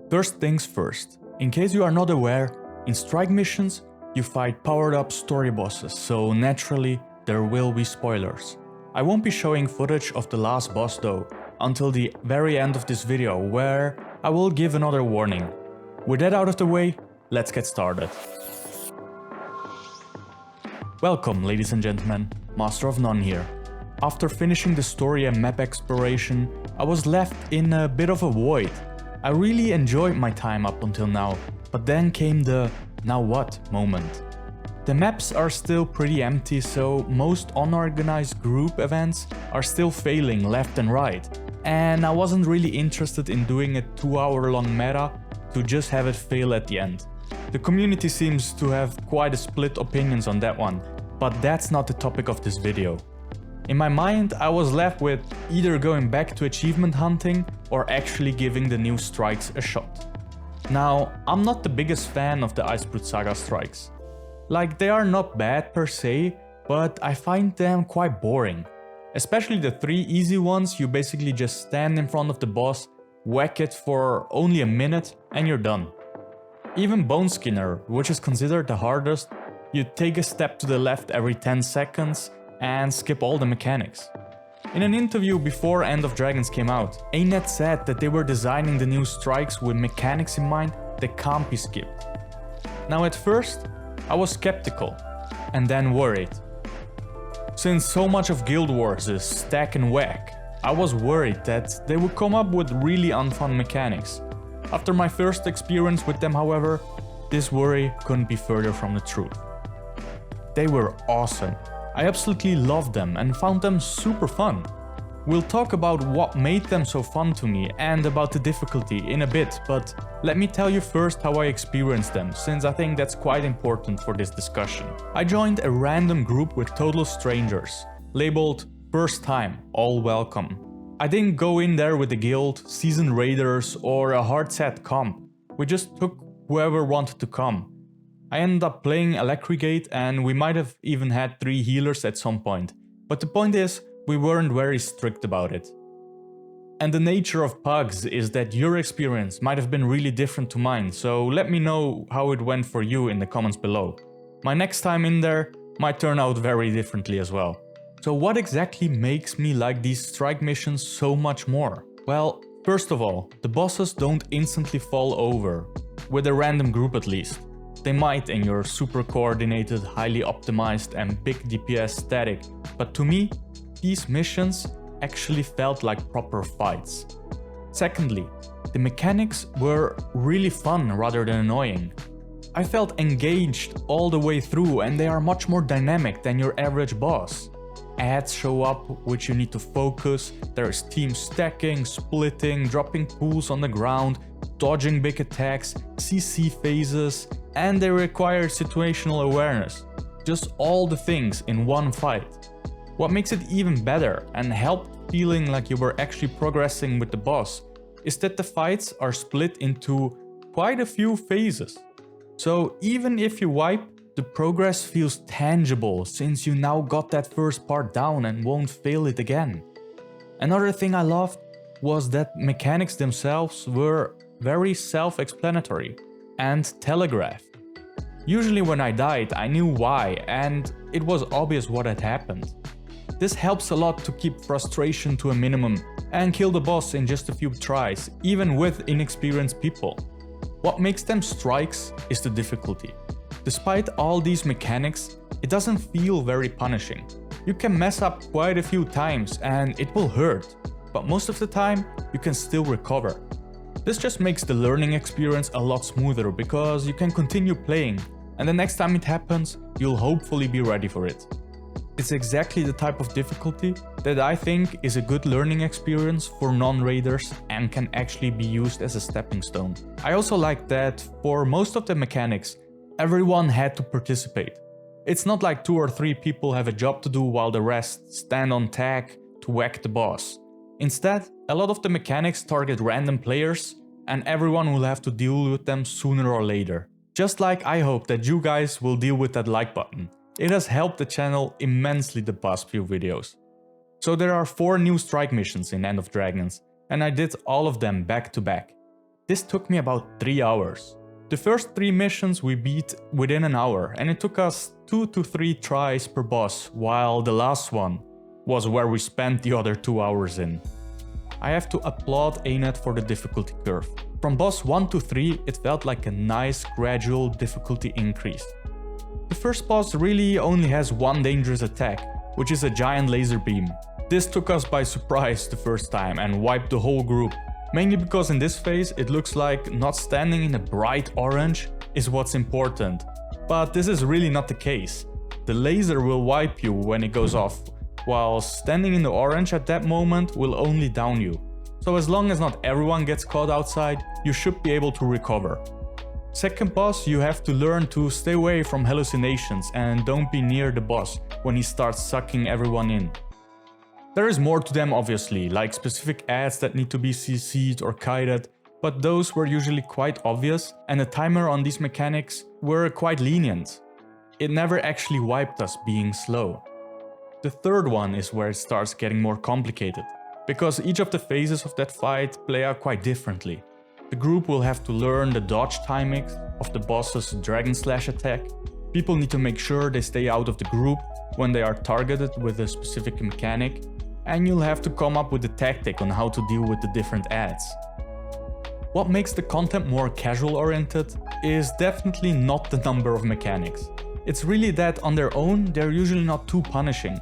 First things first, in case you are not aware, in strike missions you fight powered up story bosses, so naturally there will be spoilers. I won't be showing footage of the last boss though, until the very end of this video, where I will give another warning. With that out of the way, let's get started. Welcome ladies and gentlemen, Master of None here. After finishing the story and map exploration, I was left in a bit of a void. I really enjoyed my time up until now, but then came the now what moment. The maps are still pretty empty, so most unorganized group events are still failing left and right, and I wasn't really interested in doing a 2-hour-long meta to just have it fail at the end. The community seems to have quite a split opinions on that one, but that's not the topic of this video. In my mind, I was left with either going back to achievement hunting or actually giving the new strikes a shot. Now, I'm not the biggest fan of the Icebrute Saga strikes. Like, they are not bad per se, but I find them quite boring. Especially the 3 easy ones, you basically just stand in front of the boss, whack it for only a minute and you're done. Even Bone Skinner, which is considered the hardest, you take a step to the left every 10 seconds and skip all the mechanics. In an interview before End of Dragons came out, A-Net said that they were designing the new strikes with mechanics in mind that can't be skipped. Now at first, I was skeptical, and then worried. Since so much of Guild Wars is stack and whack, I was worried that they would come up with really unfun mechanics. After my first experience with them, however, this worry couldn't be further from the truth. They were awesome. I absolutely loved them and found them super fun. We'll talk about what made them so fun to me and about the difficulty in a bit, but let me tell you first how I experienced them, since I think that's quite important for this discussion. I joined a random group with total strangers, labeled First Time, All Welcome. I didn't go in there with a guild, seasoned raiders or a hard set comp. We just took whoever wanted to come. I ended up playing Electrigate and we might have even had 3 healers at some point, but the point is, we weren't very strict about it. And the nature of PUGs is that your experience might have been really different to mine, so let me know how it went for you in the comments below. My next time in there might turn out very differently as well. So what exactly makes me like these strike missions so much more? Well, first of all, the bosses don't instantly fall over, with a random group at least. They might in your super coordinated, highly optimized and big DPS static, but to me, these missions actually felt like proper fights. Secondly, the mechanics were really fun rather than annoying. I felt engaged all the way through and they are much more dynamic than your average boss. Ads show up which you need to focus, there is team stacking, splitting, dropping pools on the ground, dodging big attacks, CC phases, and they require situational awareness. Just all the things in one fight. What makes it even better and helped feeling like you were actually progressing with the boss is that the fights are split into quite a few phases. So even if you wipe, the progress feels tangible since you now got that first part down and won't fail it again. Another thing I loved was that mechanics themselves were very self-explanatory and telegraphed. Usually when I died, I knew why and it was obvious what had happened. This helps a lot to keep frustration to a minimum and kill the boss in just a few tries, even with inexperienced people. What makes them strikes is the difficulty. Despite all these mechanics, it doesn't feel very punishing. You can mess up quite a few times and it will hurt, but most of the time you can still recover. This just makes the learning experience a lot smoother because you can continue playing and the next time it happens, you'll hopefully be ready for it. It's exactly the type of difficulty that I think is a good learning experience for non-raiders and can actually be used as a stepping stone. I also like that for most of the mechanics, everyone had to participate. It's not like 2 or 3 people have a job to do while the rest stand on tag to whack the boss. Instead, a lot of the mechanics target random players and everyone will have to deal with them sooner or later. Just like I hope that you guys will deal with that like button. It has helped the channel immensely the past few videos. So there are 4 new strike missions in End of Dragons, and I did all of them back to back. This took me about 3 hours. The first 3 missions we beat within an hour, and it took us 2 to 3 tries per boss, while the last one was where we spent the other 2 hours in. I have to applaud ANET for the difficulty curve. From boss 1 to 3, it felt like a nice gradual difficulty increase. The first boss really only has one dangerous attack, which is a giant laser beam. This took us by surprise the first time and wiped the whole group. Mainly because in this phase it looks like not standing in a bright orange is what's important. But this is really not the case. The laser will wipe you when it goes off, while standing in the orange at that moment will only down you. So as long as not everyone gets caught outside, you should be able to recover. Second boss, you have to learn to stay away from hallucinations and don't be near the boss when he starts sucking everyone in. There is more to them obviously, like specific ads that need to be CC'd or kited, but those were usually quite obvious and the timer on these mechanics were quite lenient. It never actually wiped us being slow. The third one is where it starts getting more complicated, because each of the phases of that fight play out quite differently. The group will have to learn the dodge timings of the boss's Dragon Slash attack. People need to make sure they stay out of the group when they are targeted with a specific mechanic, and you'll have to come up with a tactic on how to deal with the different ads. What makes the content more casual oriented is definitely not the number of mechanics. It's really that on their own they're usually not too punishing.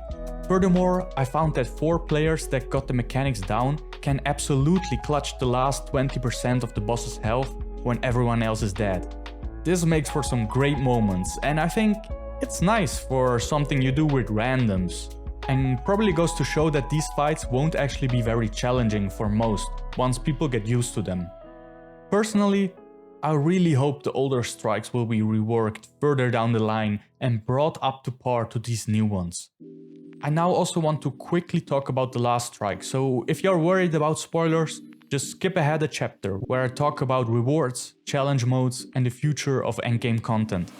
Furthermore, I found that 4 players that got the mechanics down can absolutely clutch the last 20% of the boss's health when everyone else is dead. This makes for some great moments, and I think it's nice for something you do with randoms. And probably goes to show that these fights won't actually be very challenging for most, once people get used to them. Personally, I really hope the older strikes will be reworked further down the line and brought up to par to these new ones. I now also want to quickly talk about the last strike, so if you're worried about spoilers, just skip ahead a chapter where I talk about rewards, challenge modes and the future of endgame content.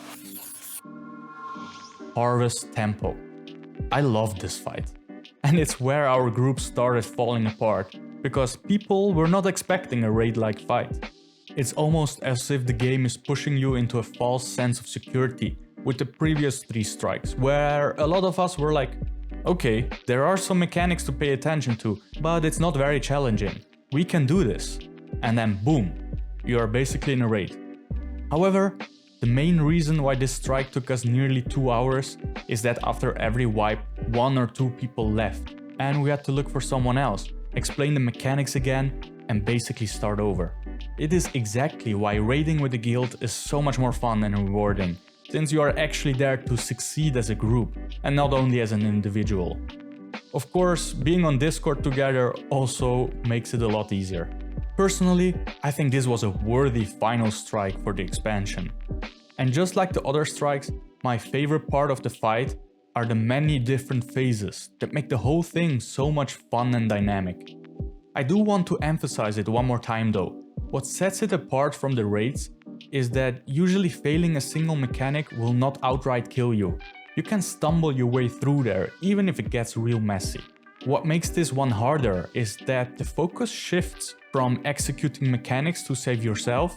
Harvest Tempo. I love this fight. And it's where our group started falling apart, because people were not expecting a raid-like fight. It's almost as if the game is pushing you into a false sense of security with the previous 3 strikes, where a lot of us were like, okay, there are some mechanics to pay attention to, but it's not very challenging. We can do this. And then boom, you are basically in a raid. However, the main reason why this strike took us nearly 2 hours is that after every wipe, 1 or 2 people left, and we had to look for someone else, explain the mechanics again, and basically start over. It is exactly why raiding with the guild is so much more fun and rewarding, since you are actually there to succeed as a group, and not only as an individual. Of course, being on Discord together also makes it a lot easier. Personally, I think this was a worthy final strike for the expansion. And just like the other strikes, my favorite part of the fight are the many different phases that make the whole thing so much fun and dynamic. I do want to emphasize it one more time though. What sets it apart from the raids is that usually failing a single mechanic will not outright kill you. You can stumble your way through there, even if it gets real messy. What makes this one harder is that the focus shifts from executing mechanics to save yourself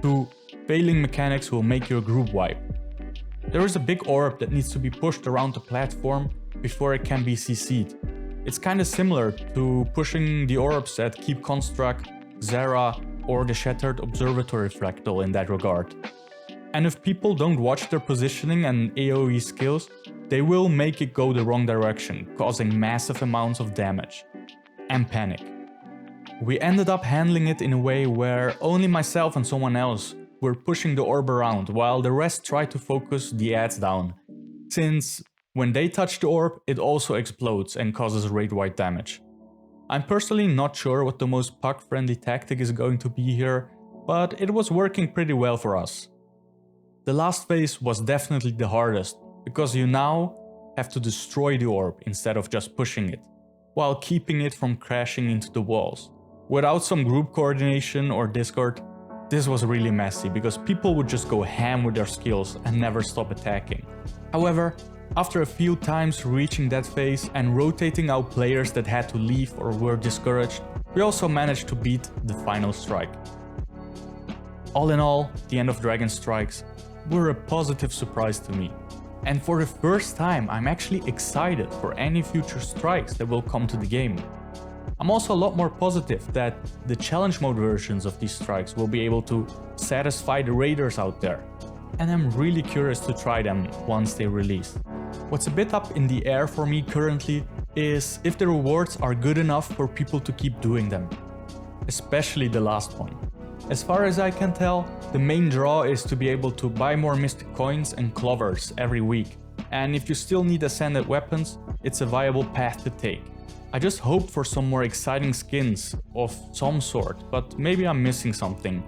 to failing mechanics will make your group wipe. There is a big orb that needs to be pushed around the platform before it can be CC'd. It's kinda similar to pushing the orbs at Keep Construct, Zera or the Shattered Observatory Fractal in that regard. And if people don't watch their positioning and AoE skills, they will make it go the wrong direction, causing massive amounts of damage. And panic. We ended up handling it in a way where only myself and someone else were pushing the orb around while the rest tried to focus the ads down, since when they touch the orb it also explodes and causes raid-wide damage. I'm personally not sure what the most PUG-friendly tactic is going to be here, but it was working pretty well for us. The last phase was definitely the hardest, because you now have to destroy the orb instead of just pushing it, while keeping it from crashing into the walls. Without some group coordination or Discord, this was really messy because people would just go ham with their skills and never stop attacking. However, after a few times reaching that phase and rotating out players that had to leave or were discouraged, we also managed to beat the final strike. All in all, the end of Dragon Strikes were a positive surprise to me. And for the first time, I'm actually excited for any future strikes that will come to the game. I'm also a lot more positive that the challenge mode versions of these strikes will be able to satisfy the raiders out there. And I'm really curious to try them once they release. What's a bit up in the air for me currently is if the rewards are good enough for people to keep doing them. Especially the last one. As far as I can tell, the main draw is to be able to buy more mystic coins and clovers every week. And if you still need ascended weapons, it's a viable path to take. I just hope for some more exciting skins of some sort, but maybe I'm missing something.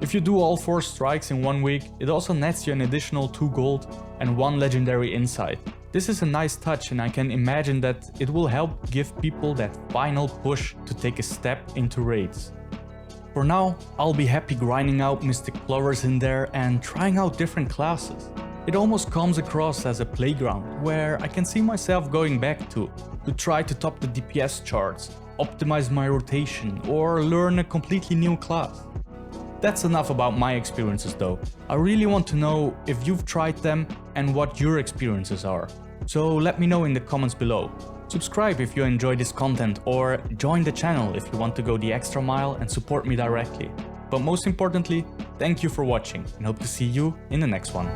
If you do all 4 strikes in 1 week, it also nets you an additional 2 gold and 1 legendary insight. This is a nice touch, and I can imagine that it will help give people that final push to take a step into raids. For now, I'll be happy grinding out mystic clovers in there and trying out different classes. It almost comes across as a playground where I can see myself going back to try to top the DPS charts, optimize my rotation, or learn a completely new class. That's enough about my experiences though. I really want to know if you've tried them and what your experiences are. So let me know in the comments below. Subscribe if you enjoy this content, or join the channel if you want to go the extra mile and support me directly. But most importantly, thank you for watching and hope to see you in the next one.